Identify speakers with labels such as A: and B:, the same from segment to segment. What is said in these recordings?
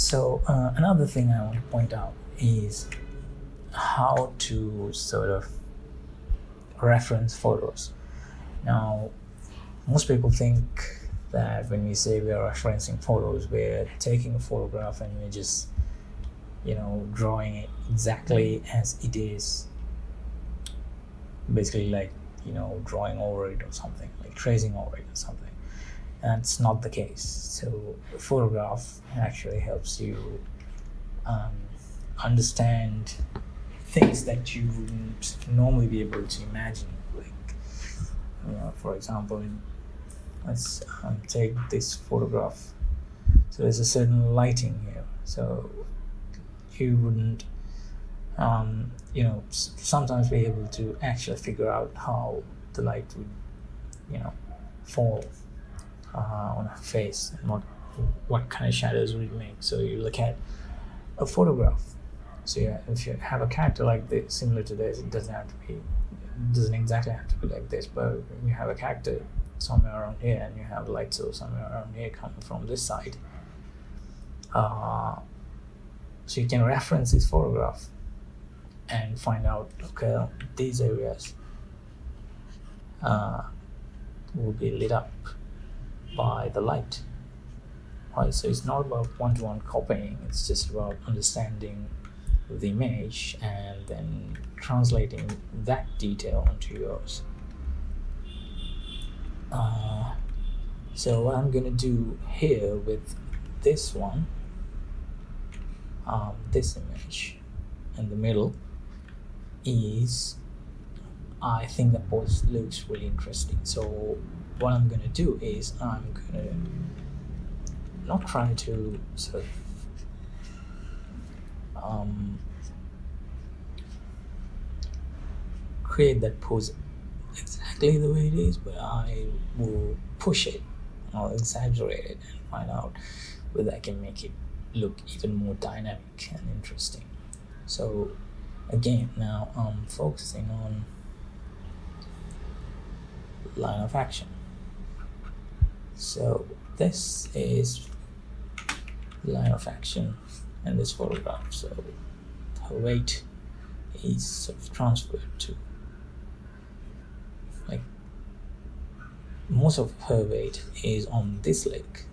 A: So another thing I want to point out is how to sort of reference photos. Now, most people think that when we say we are referencing photos, we're taking a photograph and we're just, drawing it exactly as it is, basically like, drawing over it or something, like tracing over it or something. That's not the case. So a photograph actually helps you understand things that you wouldn't normally be able to imagine. Like, for example, let's take this photograph. So there's a certain lighting here. So you wouldn't, sometimes be able to actually figure out how the light would, fall on a face, and what kind of shadows would it make. So you look at a photograph. So yeah, if you have a character like this, similar to this, it doesn't exactly have to be like this, but when you have a character somewhere around here and you have a light source somewhere around here coming from this side, so you can reference this photograph and find out, okay, these areas will be lit up by the light. Right, so it's not about one-to-one copying, it's just about understanding the image and then translating that detail onto yours. So what I'm going to do here with this one, this image in the middle, is I think the pose looks really interesting. So what I'm going to do is I'm going to not try to sort of create that pose exactly the way it is, but I will push it or exaggerate it and find out whether I can make it look even more dynamic and interesting. So again, now I'm focusing on line of action. So this is line of action in this photograph. So her weight is sort of transferred to, like, most of her weight is on this leg,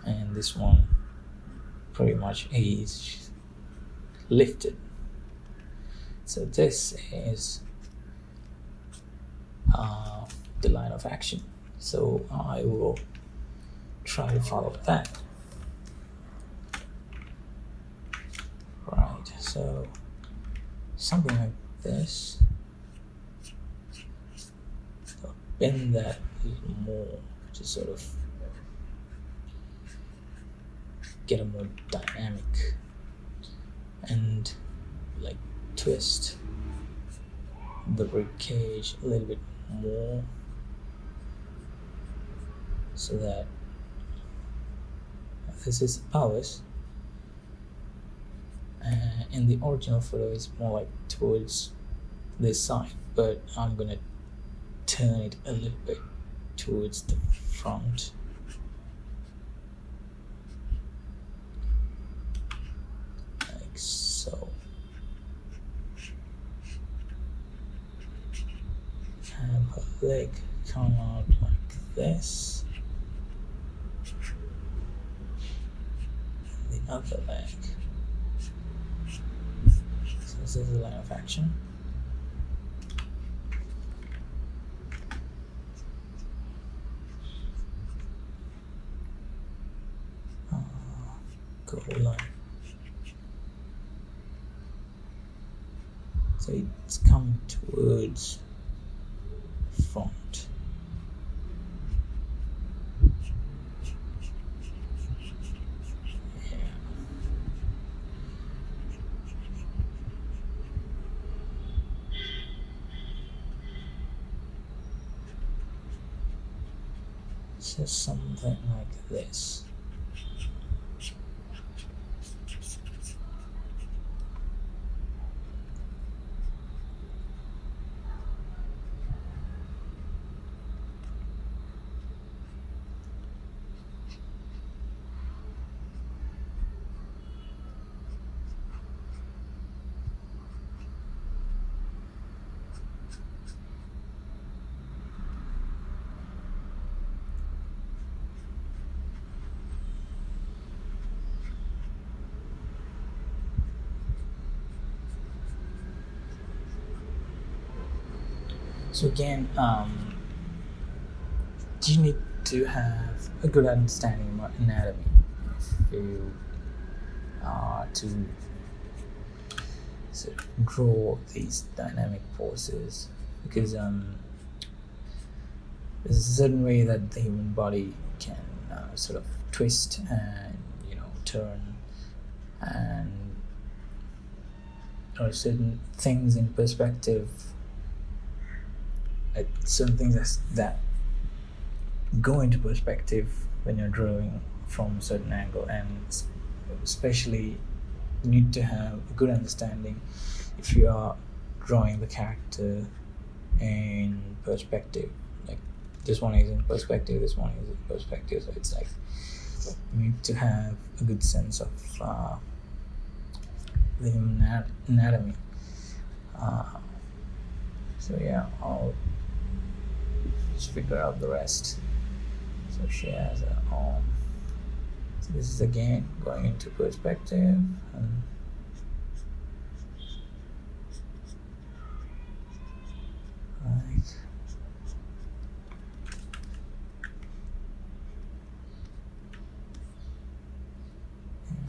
A: and this one pretty much is lifted. So this is the line of action. So I will try to follow that. Right, so something like this. So bend that a little more to sort of get a more dynamic, and like twist the rib cage a little bit more, so that this is the pelvis. In the original photo it's more like towards this side, but I'm gonna turn it a little bit towards the front. Like so. And her leg come out like this. And the other leg. So this is the line of action. Goal line. So it's coming towards front. Yeah. So something like this. So again, you need to have a good understanding of anatomy if you are to sort of draw these dynamic forces, because there's a certain way that the human body can sort of twist and turn, and or certain things in perspective, like certain things that go into perspective when you're drawing from a certain angle, and especially you need to have a good understanding if you are drawing the character in perspective. Like this one is in perspective, this one is in perspective, so it's like you need to have a good sense of the human anatomy. So yeah, I'll just figure out the rest. So she has an arm. So this is again going into perspective, and right.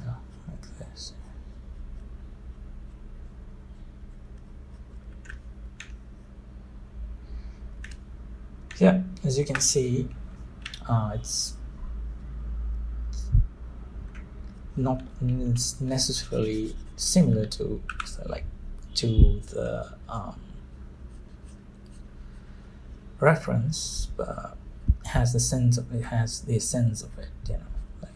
A: Yeah, like this. Yeah, as you can see, it's not necessarily similar to the reference, but it has the essence of it, like.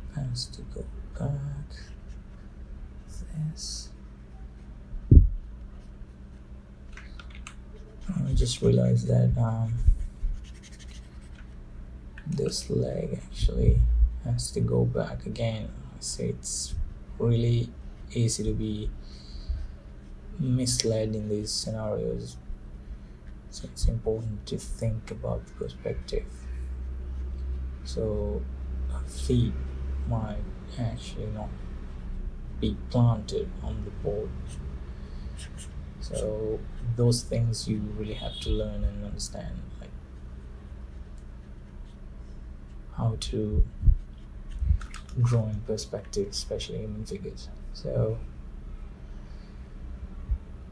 A: It has to go back. This. I just realized that this leg actually has to go back again. So it's really easy to be misled in these scenarios. So it's important to think about perspective. So feet might actually not be planted on the board. So those things you really have to learn and understand, like how to draw in perspective, especially human figures. So,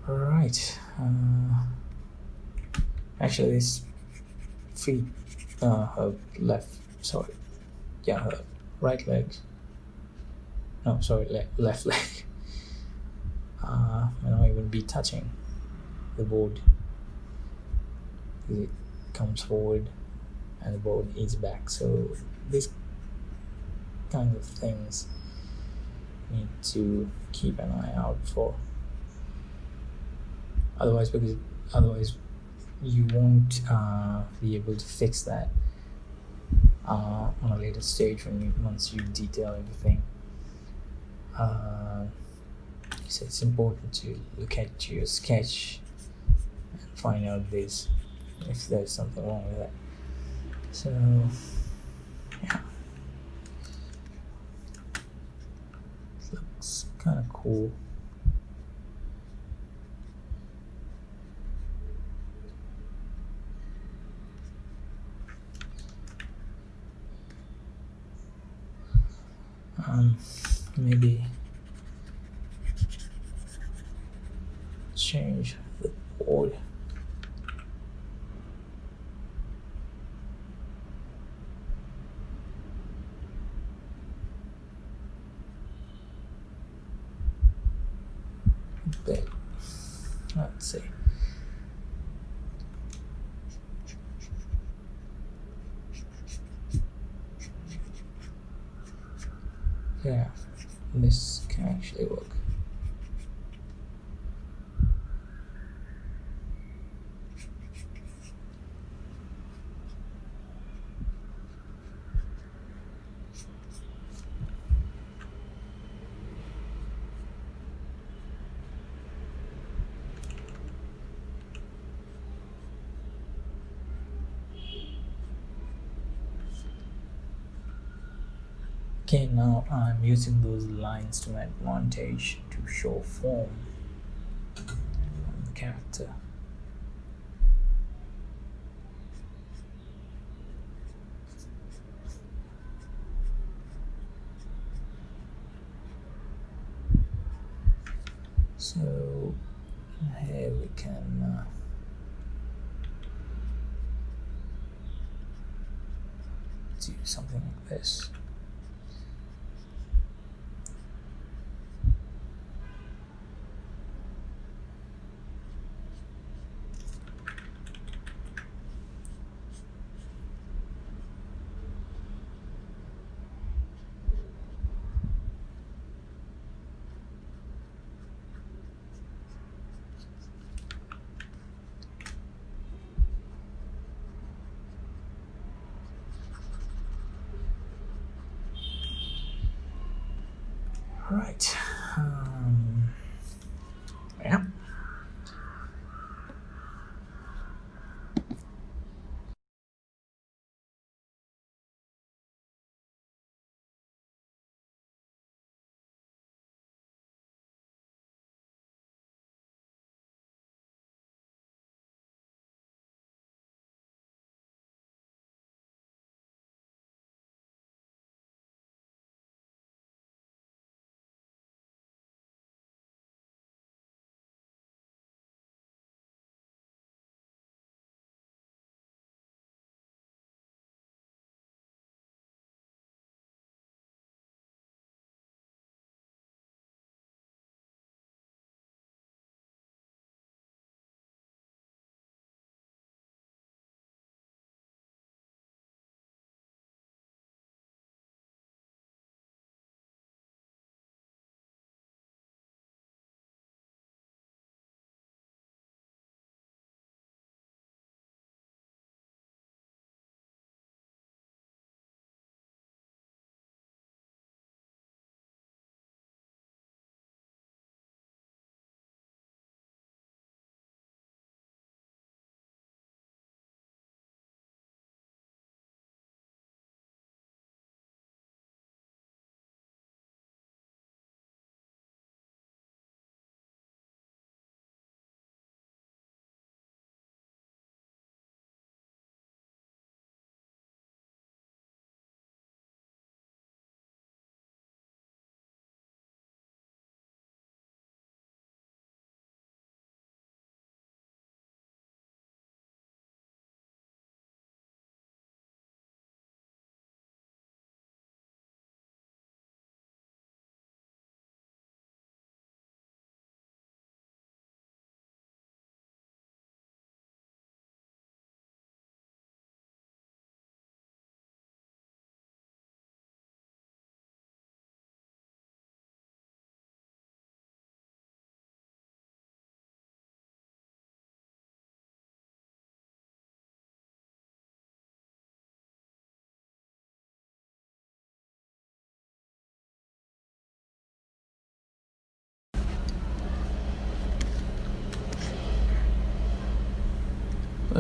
A: alright. Actually, this feet, her her right leg. No, sorry, left leg. May not even be touching the board. It comes forward and the board is back. So these kind of things need to keep an eye out for. Otherwise you won't be able to fix that on a later stage once you detail everything. So it's important to look at your sketch and find out if there's something wrong with it. So yeah, it looks kind of cool. Maybe change the board. Bit. Let's see. Yeah, this can actually work. Okay, now I'm using those lines to my advantage to show form on the character. So here we can do something like this. Right. Yeah.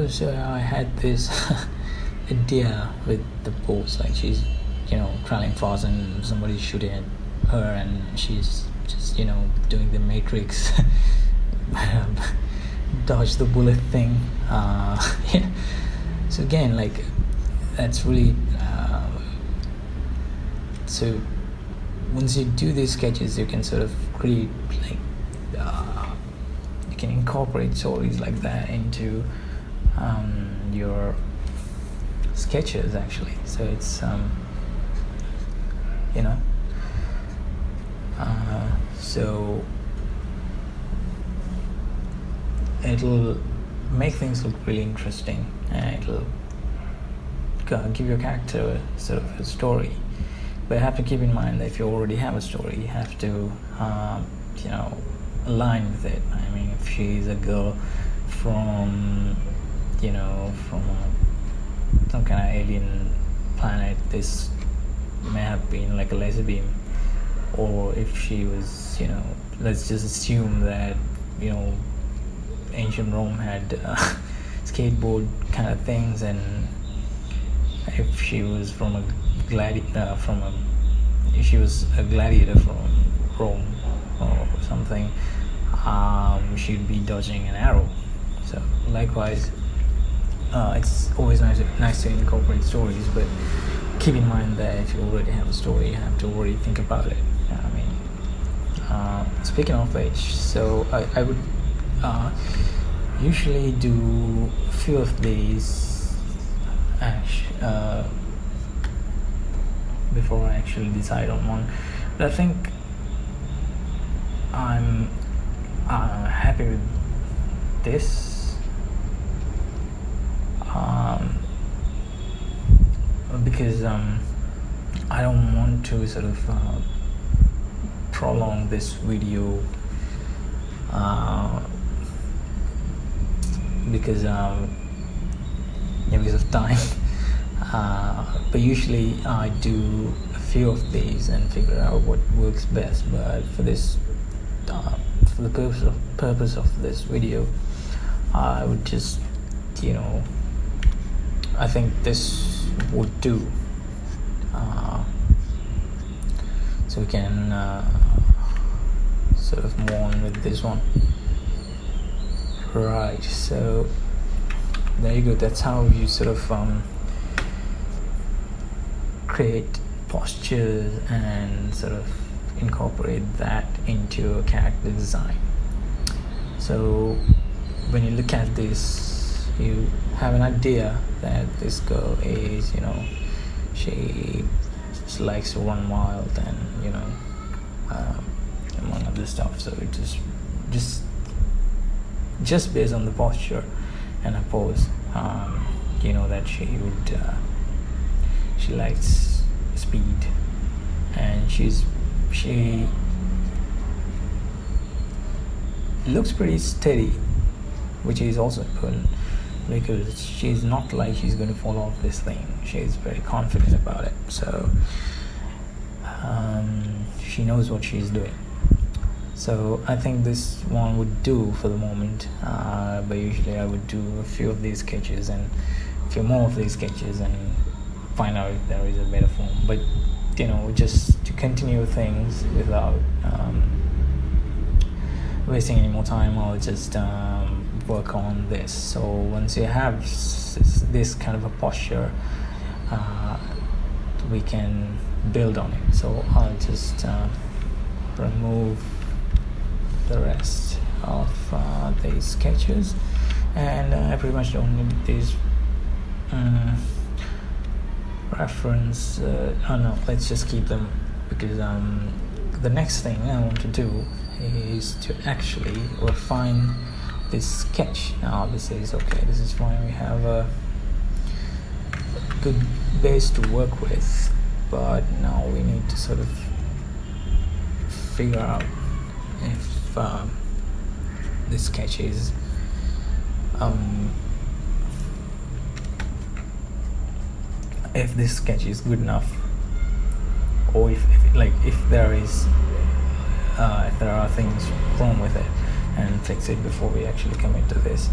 A: So I had this idea with the pose, like she's, traveling fast and somebody's shooting at her, and she's just, doing the Matrix dodge the bullet thing. Yeah. So again, like that's really. So once you do these sketches, you can sort of create like you can incorporate stories like that into your sketches actually. So it's so it'll make things look really interesting, and it'll give your character sort of a story. But you have to keep in mind that if you already have a story, you have to align with it. I mean, if she's a girl from some kind of alien planet, this may have been like a laser beam. Or if she was, let's just assume that ancient Rome had skateboard kind of things, and if she was from a she was a gladiator from Rome or something, she'd be dodging an arrow. So likewise, it's always nice to incorporate stories, but keep in mind that if you already have a story, you have to already think about it. I mean, speaking of which, so I would usually do a few of these before I actually decide on one. But I think I'm happy with this. Because I don't want to sort of prolong this video because of time. But usually I do a few of these and figure out what works best. But for this, for the purpose of this video, I would just, I think this would do. So we can sort of move on with this one. Right, so there you go. That's how you sort of create postures and sort of incorporate that into a character design. So when you look at this, you have an idea that this girl is, she likes to run wild and, among other stuff. So it just based on the posture and her pose, that she likes speed, and she looks pretty steady, which is also important, because she's not like she's going to fall off this thing. She's very confident about it. So she knows what she's doing. So I think this one would do for the moment, but usually I would do a few of these sketches and a few more of these sketches and find out if there is a better form. But just to continue things without wasting any more time, I'll just work on this. So once you have this kind of a posture, we can build on it. So I'll just remove the rest of these sketches, and I pretty much don't need these reference. No, let's just keep them, because the next thing I want to do is to actually refine this sketch. Now this is okay, this is fine, we have a good base to work with, but now we need to sort of figure out if this sketch is good enough, or if there are things wrong with it, and fix it before we actually commit to this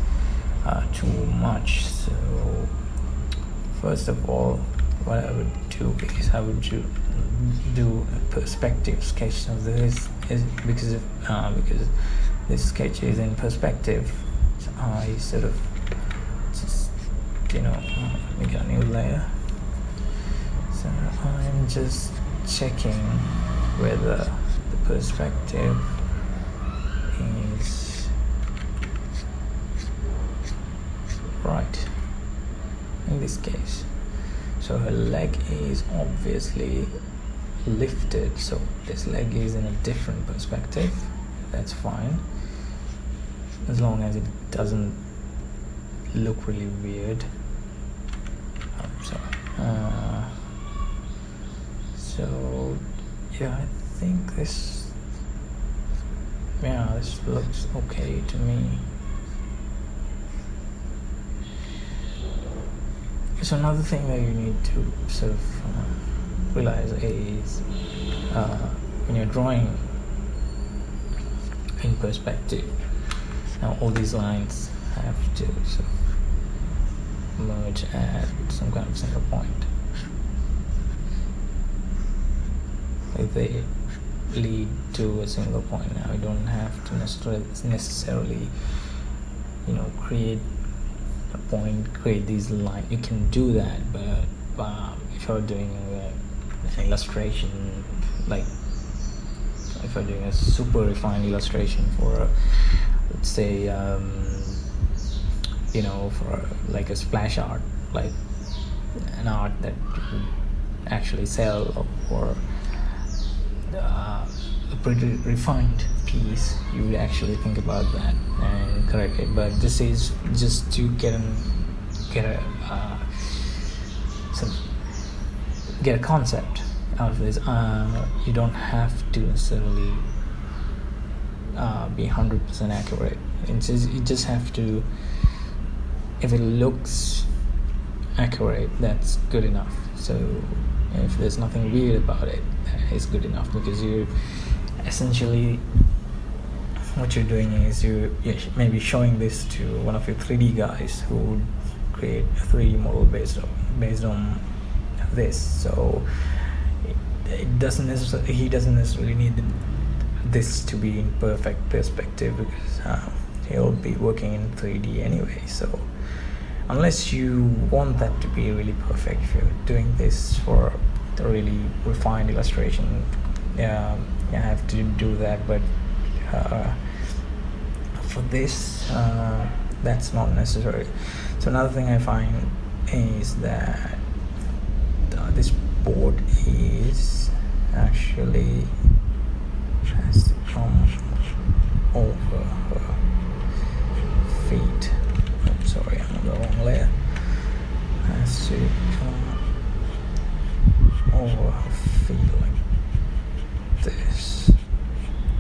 A: too much. So first of all, what I would do is I would do a perspective sketch of this, because this sketch is in perspective. So I sort of just make a new layer. So I'm just checking whether the perspective is right in this case. So her leg is obviously lifted, so this leg is in a different perspective. That's fine, as long as it doesn't look really weird. So yeah, I think this looks okay to me. So another thing that you need to sort of realize is when you're drawing in perspective, now all these lines have to sort of merge at some kind of center point. they lead to a single point. Now you don't have to necessarily create a point, create these lines. You can do that, but if you're doing an illustration, like if you're doing a super refined illustration for let's say for like a splash art, like an art that you could actually sell, or a pretty refined piece, you would actually think about that and correct it. But this is just to get a concept out of this. You don't have to necessarily be 100% accurate. You just have to, if it looks accurate, that's good enough. So if there's nothing weird about it, it's good enough, because you essentially, what you're doing is you're maybe showing this to one of your 3D guys who would create a 3D model based on this. So he doesn't necessarily need this to be in perfect perspective, because he'll be working in 3D anyway. So unless you want that to be really perfect, if you're doing this for a really refined illustration, you have to do that. But for this, that's not necessary. So another thing I find is that this board is actually has to come over her feet. I'm sorry, I'm on the wrong layer. Has to come over her feet like this.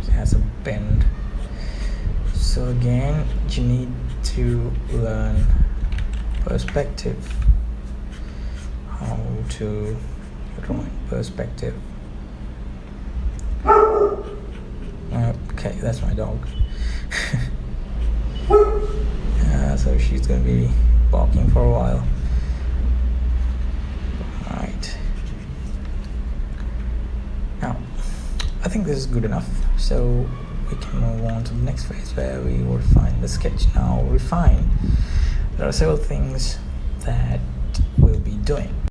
A: It has a bend. So again, you need to learn perspective, how to draw in perspective. Okay, that's my dog. So she's gonna be barking for a while. Right. Now, I think this is good enough. So we can move on to the next phase, where we will refine the sketch. Now, refine. There are several things that we'll be doing.